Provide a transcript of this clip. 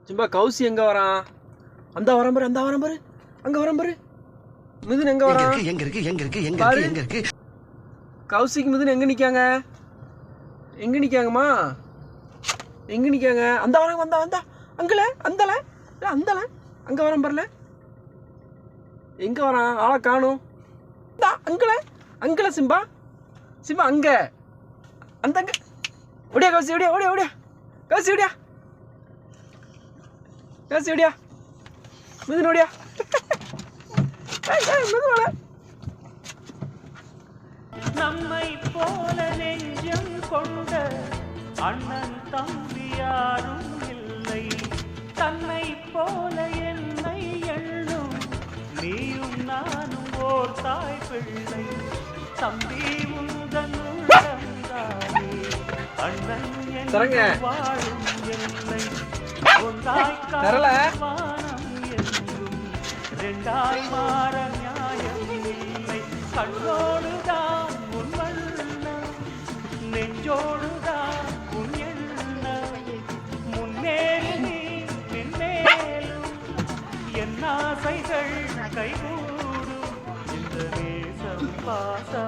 Simba Kousi எங்க வரான்? அந்த வரம் பாரு, அந்த வரம் பாரு, அங்க வரம் பாரு. மிதுன் எங்க வரான்? எங்க இருக்கு? கௌசிக்கு மிதுன் எங்க நிக்காங்க? எங்க நிக்காங்கம்மா? எங்க நிக்காங்க? அந்த வரம், வந்தா அங்கல, அந்தல அங்க வரம் பாருல. எங்க வரான்? ஆளை காணும். அங்கல சிம்பா அங்க அந்த அங்க. ஓடியா கௌசி, ஓடியா கௌசி, ஓடியா மிதுன், ஓடியா மிதுன். நம்மை போல நெஞ்சம் கொண்ட அண்ணன் தம்பி யாரும் இல்லை. தன்னை போல என்னை எண்ணும் நீயும் நானும் ஓர் தாய் பிள்ளை. தம்பி உந்தன் உள்ளந்தானே அண்ணன் என்று வாழும் எல்லை. ஒன்றாய் வானம் என்றும் இரண்டாய் மாற நியாயம் இல்லை. கண்ணோடுதான் உன் வண்ணம், நெஞ்சோடுதான் உன் எண்ணம். முன்னேறி நீ நின்மேலும் என் ஆசைகள் கைகூடும். இந்த நேசம் பாசம்